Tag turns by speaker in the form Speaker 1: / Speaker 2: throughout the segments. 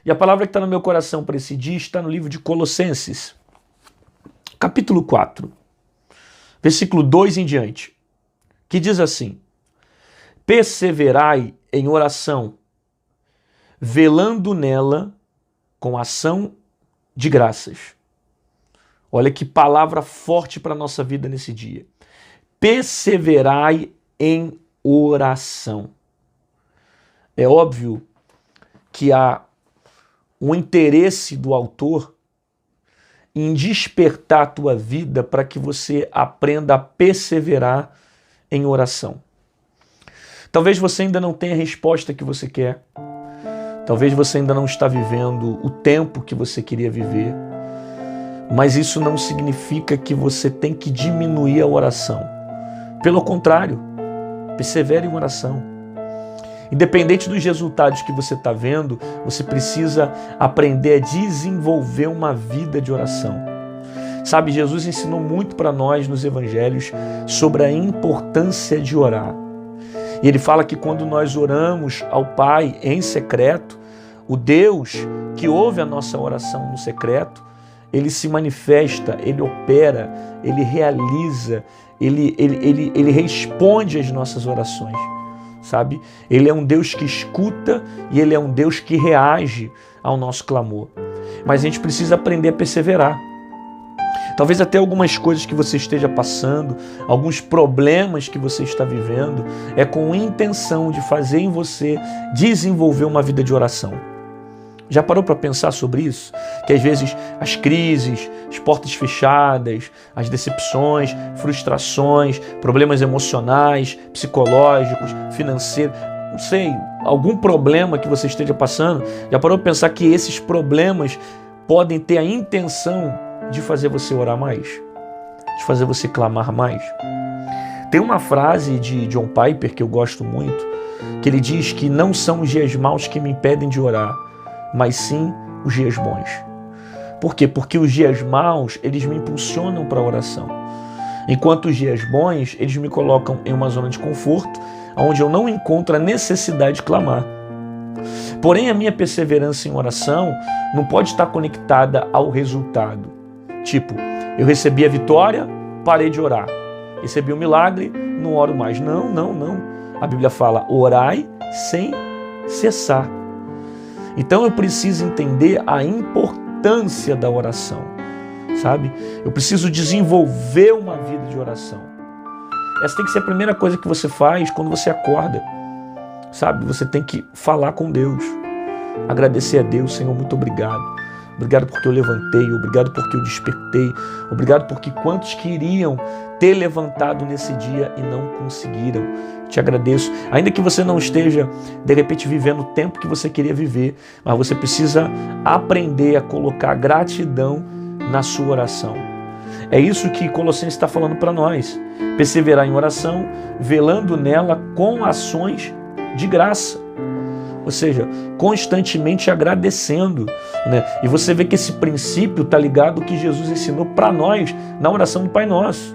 Speaker 1: E a palavra que está no meu coração para esse dia está no livro de Colossenses, capítulo 4, versículo 2 em diante, que diz assim: perseverai em oração, velando nela com ação de graças. Olha que palavra forte para a nossa vida nesse dia. Perseverai em oração. É óbvio que há um interesse do autor em despertar a tua vida para que você aprenda a perseverar em oração. Talvez você ainda não tenha a resposta que você quer. Talvez você ainda não está vivendo o tempo que você queria viver. Mas isso não significa que você tem que diminuir a oração. Pelo contrário, persevere em oração. Independente dos resultados que você está vendo, você precisa aprender a desenvolver uma vida de oração. Sabe, Jesus ensinou muito para nós nos evangelhos sobre a importância de orar. E ele fala que quando nós oramos ao Pai em secreto, o Deus que ouve a nossa oração no secreto, ele se manifesta, ele opera, ele realiza, ele responde às nossas orações, sabe? Ele é um Deus que escuta e ele é um Deus que reage ao nosso clamor. Mas a gente precisa aprender a perseverar. Talvez até algumas coisas que você esteja passando, alguns problemas que você está vivendo, é com a intenção de fazer em você desenvolver uma vida de oração. Já parou para pensar sobre isso? Que às vezes as crises, as portas fechadas, as decepções, frustrações, problemas emocionais, psicológicos, financeiros, não sei, algum problema que você esteja passando, já parou para pensar que esses problemas podem ter a intenção de fazer você orar mais? De fazer você clamar mais? Tem uma frase de John Piper que eu gosto muito, que ele diz que não são os dias maus que me impedem de orar, mas sim os dias bons. Por quê? Porque os dias maus, eles me impulsionam para a oração. Enquanto os dias bons, eles me colocam em uma zona de conforto, onde eu não encontro a necessidade de clamar. Porém, a minha perseverança em oração não pode estar conectada ao resultado. Tipo, eu recebi a vitória, parei de orar. Recebi o milagre, não oro mais. Não. A Bíblia fala, orai sem cessar. Então eu preciso entender a importância da oração, sabe? Eu preciso desenvolver uma vida de oração. Essa tem que ser a primeira coisa que você faz quando você acorda, sabe? Você tem que falar com Deus, agradecer a Deus, Senhor, muito obrigado. Obrigado porque eu levantei, obrigado porque eu despertei, obrigado porque quantos queriam ter levantado nesse dia e não conseguiram. Te agradeço, ainda que você não esteja, de repente, vivendo o tempo que você queria viver, mas você precisa aprender a colocar gratidão na sua oração. É isso que Colossenses está falando para nós. Perseverar em oração, velando nela com ações de graça. Ou seja, constantemente agradecendo, né? E você vê que esse princípio está ligado ao que Jesus ensinou para nós na oração do Pai Nosso,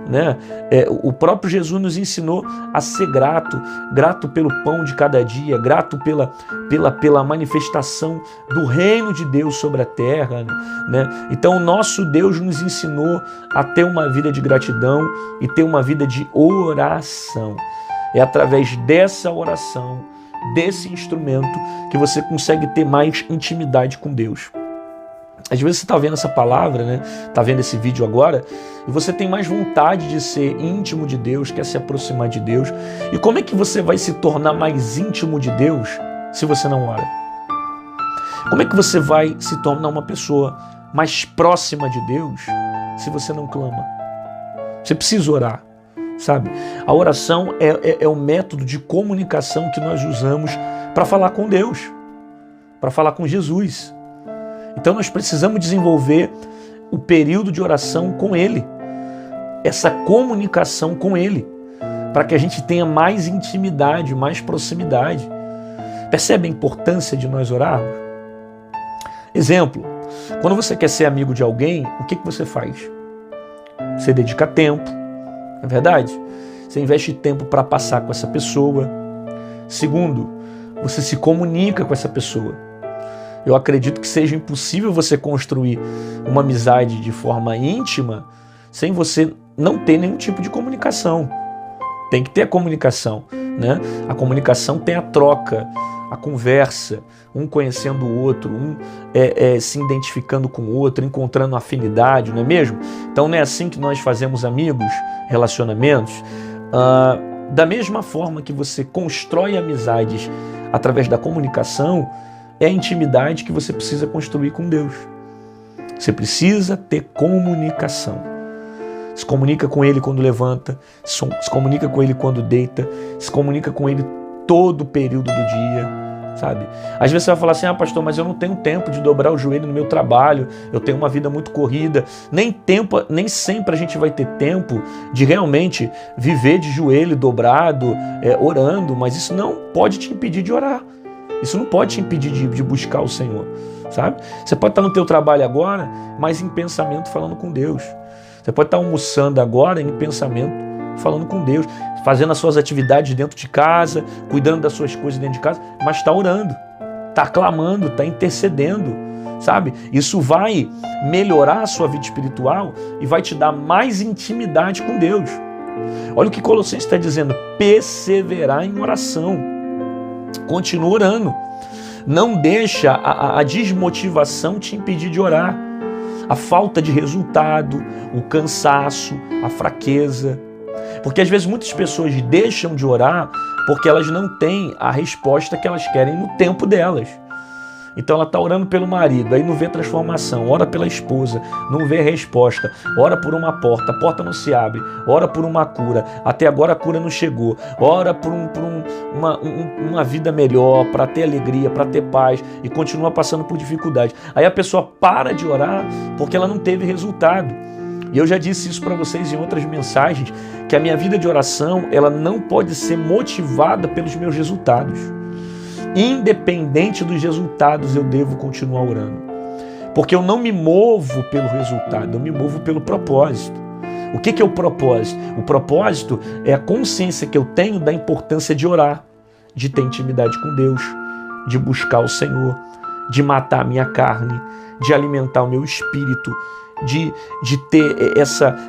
Speaker 1: né? O próprio Jesus nos ensinou a ser grato pelo pão de cada dia, grato pela manifestação do reino de Deus sobre a terra, né? Então o nosso Deus nos ensinou a ter uma vida de gratidão e ter uma vida de oração. É através dessa oração, desse instrumento, que você consegue ter mais intimidade com Deus. Às vezes você está vendo essa palavra, né? Está vendo esse vídeo agora, e você tem mais vontade de ser íntimo de Deus, quer se aproximar de Deus. E como é que você vai se tornar mais íntimo de Deus se você não ora? Como é que você vai se tornar uma pessoa mais próxima de Deus se você não clama? Você precisa orar. Sabe? A oração é o método de comunicação que nós usamos para falar com Deus, para falar com Jesus. Então nós precisamos desenvolver o período de oração com Ele, essa comunicação com Ele, para que a gente tenha mais intimidade, mais proximidade. Percebe a importância de nós orarmos? Exemplo, quando você quer ser amigo de alguém, o que você faz? Você dedica tempo. É verdade? Você investe tempo para passar com essa pessoa. Segundo, você se comunica com essa pessoa. Eu acredito que seja impossível você construir uma amizade de forma íntima sem você não ter nenhum tipo de comunicação. Tem que ter a comunicação, né? A comunicação tem a troca, a conversa, um conhecendo o outro, um se identificando com o outro, encontrando afinidade, não é mesmo? Então não é assim que nós fazemos amigos, relacionamentos. Da mesma forma que você constrói amizades através da comunicação, é a intimidade que você precisa construir com Deus. Você precisa ter comunicação. Se comunica com Ele quando levanta, se comunica com Ele quando deita, se comunica com Ele todo o período do dia, sabe? Às vezes você vai falar assim, pastor, mas eu não tenho tempo de dobrar o joelho no meu trabalho, eu tenho uma vida muito corrida. Nem sempre a gente vai ter tempo de realmente viver de joelho dobrado, orando, mas isso não pode te impedir de orar. Isso não pode te impedir de buscar o Senhor, sabe? Você pode estar no teu trabalho agora, mas em pensamento falando com Deus. Você pode estar almoçando agora em pensamento falando com Deus, fazendo as suas atividades dentro de casa, cuidando das suas coisas dentro de casa, mas está orando, está clamando, está intercedendo, sabe? Isso vai melhorar a sua vida espiritual e vai te dar mais intimidade com Deus. Olha o que Colossenses está dizendo, perseverar em oração. Continua orando. Não deixa a desmotivação te impedir de orar. A falta de resultado, o cansaço, a fraqueza. Porque às vezes muitas pessoas deixam de orar porque elas não têm a resposta que elas querem no tempo delas. Então ela está orando pelo marido, aí não vê transformação, ora pela esposa, não vê resposta, ora por uma porta, a porta não se abre, ora por uma cura, até agora a cura não chegou, ora por uma vida melhor, para ter alegria, para ter paz e continua passando por dificuldade. Aí a pessoa para de orar porque ela não teve resultado. E eu já disse isso para vocês em outras mensagens, que a minha vida de oração, ela não pode ser motivada pelos meus resultados. Independente dos resultados, eu devo continuar orando. Porque eu não me movo pelo resultado, eu me movo pelo propósito. O que é o propósito? O propósito é a consciência que eu tenho da importância de orar, de ter intimidade com Deus, de buscar o Senhor, de matar a minha carne, de alimentar o meu espírito, de ter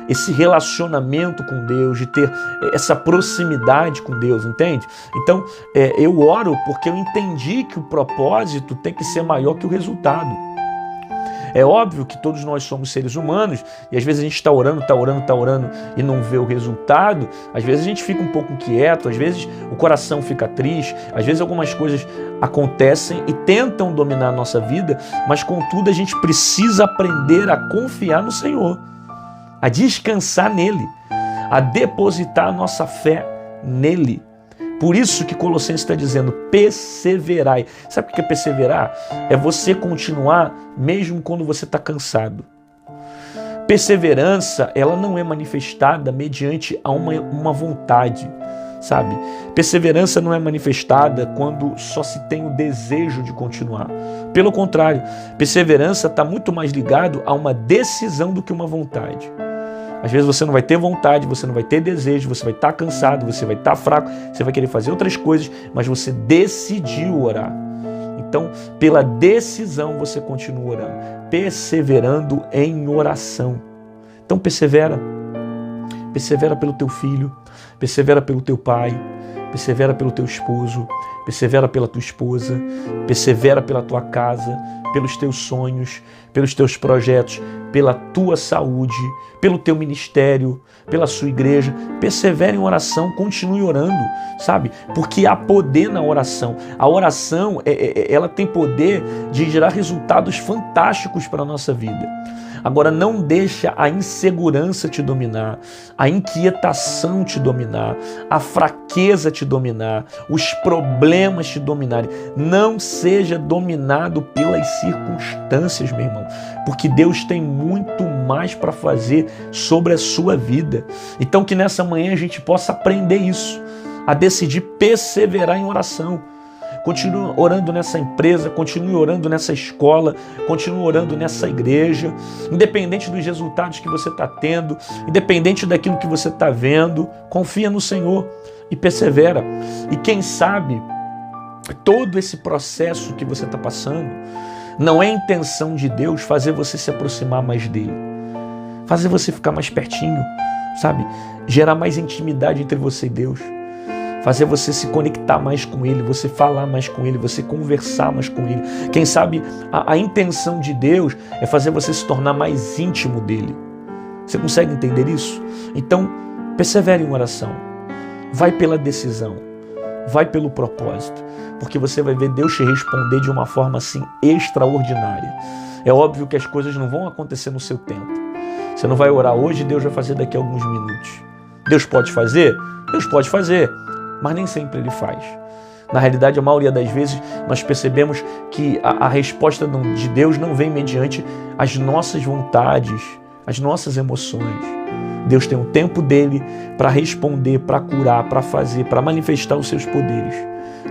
Speaker 1: esse relacionamento com Deus, de ter essa proximidade com Deus, entende? Então, eu oro porque eu entendi que o propósito tem que ser maior que o resultado. É óbvio que todos nós somos seres humanos e às vezes a gente está orando e não vê o resultado. Às vezes a gente fica um pouco inquieto, às vezes o coração fica triste, às vezes algumas coisas acontecem e tentam dominar a nossa vida, mas contudo a gente precisa aprender a confiar no Senhor, a descansar nele, a depositar a nossa fé nele. Por isso que Colossenses está dizendo, perseverai. Sabe o que é perseverar? É você continuar mesmo quando você está cansado. Perseverança, ela não é manifestada mediante a uma vontade, sabe? Perseverança não é manifestada quando só se tem o desejo de continuar. Pelo contrário, perseverança está muito mais ligado a uma decisão do que uma vontade. Às vezes você não vai ter vontade, você não vai ter desejo, você vai estar cansado, você vai estar fraco, você vai querer fazer outras coisas, mas você decidiu orar. Então, pela decisão você continua orando, perseverando em oração. Então persevera. Persevera pelo teu filho, persevera pelo teu pai, persevera pelo teu esposo, persevera pela tua esposa, persevera pela tua casa, pelos teus sonhos, pelos teus projetos, pela tua saúde, pelo teu ministério, pela sua igreja. Persevere em oração, continue orando, sabe? Porque há poder na oração. A oração, ela tem poder de gerar resultados fantásticos para a nossa vida. Agora, não deixa a insegurança te dominar, a inquietação te dominar, a fraqueza te dominar, os problemas te dominarem. Não seja dominado pelas circunstâncias, meu irmão, porque Deus tem muito mais para fazer sobre a sua vida. Então, que nessa manhã a gente possa aprender isso, a decidir perseverar em oração. Continue orando nessa empresa, continue orando nessa escola, continue orando nessa igreja, independente dos resultados que você está tendo, independente daquilo que você está vendo, confia no Senhor e persevera. E quem sabe, todo esse processo que você está passando Não é a intenção de Deus fazer você se aproximar mais dele, fazer você ficar mais pertinho, sabe? Gerar mais intimidade entre você e Deus, fazer você se conectar mais com ele, você falar mais com ele, você conversar mais com ele. Quem sabe a intenção de Deus é fazer você se tornar mais íntimo dele. Você consegue entender isso? Então, persevere em oração. Vai pela decisão. Vai pelo propósito. Porque você vai ver Deus te responder de uma forma assim extraordinária. É óbvio que as coisas não vão acontecer no seu tempo. Você não vai orar hoje e Deus vai fazer daqui a alguns minutos. Deus pode fazer? Deus pode fazer. Mas nem sempre ele faz. Na realidade, a maioria das vezes, nós percebemos que a resposta de Deus não vem mediante as nossas vontades, as nossas emoções. Deus tem o tempo dele para responder, para curar, para fazer, para manifestar os seus poderes.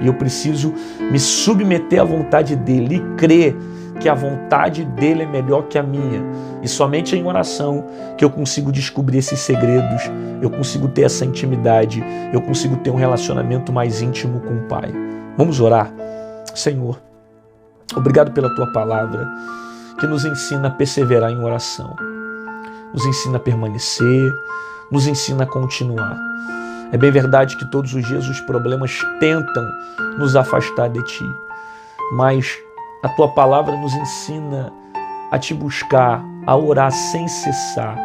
Speaker 1: E eu preciso me submeter à vontade dele e crer que a vontade dele é melhor que a minha. E somente em oração que eu consigo descobrir esses segredos, eu consigo ter essa intimidade, eu consigo ter um relacionamento mais íntimo com o Pai. Vamos orar? Senhor, obrigado pela tua palavra que nos ensina a perseverar em oração, nos ensina a permanecer, nos ensina a continuar. É bem verdade que todos os dias os problemas tentam nos afastar de ti, mas a tua palavra nos ensina a te buscar, a orar sem cessar.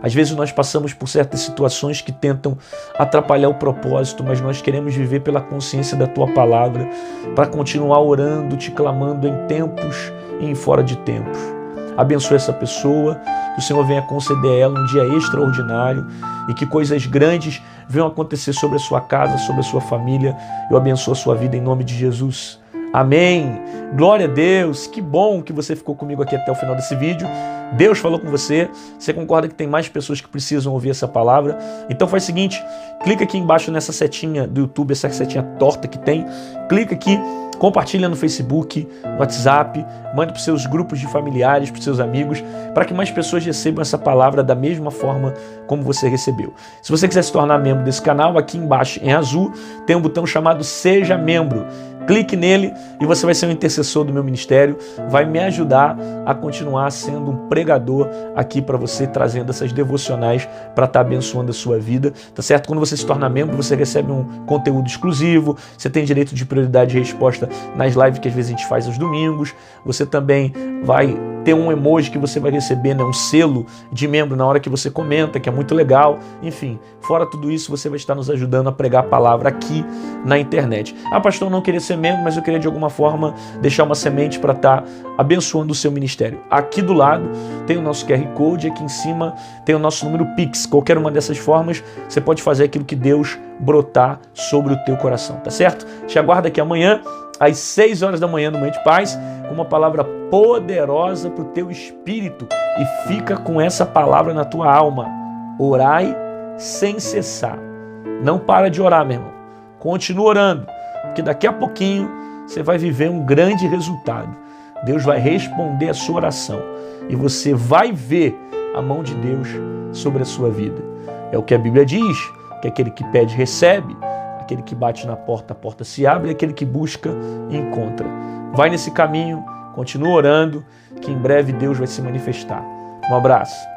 Speaker 1: Às vezes nós passamos por certas situações que tentam atrapalhar o propósito, mas nós queremos viver pela consciência da tua palavra para continuar orando, te clamando em tempos e em fora de tempos. Abençoe essa pessoa, que o Senhor venha conceder a ela um dia extraordinário e que coisas grandes venham acontecer sobre a sua casa, sobre a sua família. Eu abençoo a sua vida em nome de Jesus. Amém. Glória a Deus. Que bom que você ficou comigo aqui até o final desse vídeo. Deus falou com você. Você concorda que tem mais pessoas que precisam ouvir essa palavra? Então faz o seguinte, clica aqui embaixo nessa setinha do YouTube, essa setinha torta que tem. Clica aqui, compartilha no Facebook, no WhatsApp, mande para os seus grupos de familiares, para os seus amigos, para que mais pessoas recebam essa palavra da mesma forma como você recebeu. Se você quiser se tornar membro desse canal, aqui embaixo em azul tem um botão chamado Seja Membro. Clique nele e você vai ser um intercessor do meu ministério, vai me ajudar a continuar sendo um pregador aqui para você, trazendo essas devocionais para estar abençoando a sua vida, tá certo? Quando você se torna membro, você recebe um conteúdo exclusivo, você tem direito de prioridade de resposta nas lives que às vezes a gente faz aos domingos, você também vai ter um emoji que você vai receber, né, um selo de membro na hora que você comenta, que é muito legal. Enfim, fora tudo isso, você vai estar nos ajudando a pregar a palavra aqui na internet. Ah, pastor, eu não queria ser membro, mas eu queria de alguma forma deixar uma semente para estar abençoando o seu ministério. Aqui do lado tem o nosso QR Code, aqui em cima tem o nosso número Pix. Qualquer uma dessas formas, você pode fazer aquilo que Deus brotar sobre o teu coração, tá certo? Te aguardo aqui amanhã, às 6 horas da manhã no Manhã de Paz, com uma palavra poderosa para o teu espírito. E fica com essa palavra na tua alma. Orai sem cessar. Não para de orar, meu irmão. Continua orando, porque daqui a pouquinho você vai viver um grande resultado. Deus vai responder a sua oração e você vai ver a mão de Deus sobre a sua vida. É o que a Bíblia diz, que aquele que pede recebe, aquele que bate na porta, a porta se abre, e aquele que busca, encontra. Vai nesse caminho, continua orando, que em breve Deus vai se manifestar. Um abraço.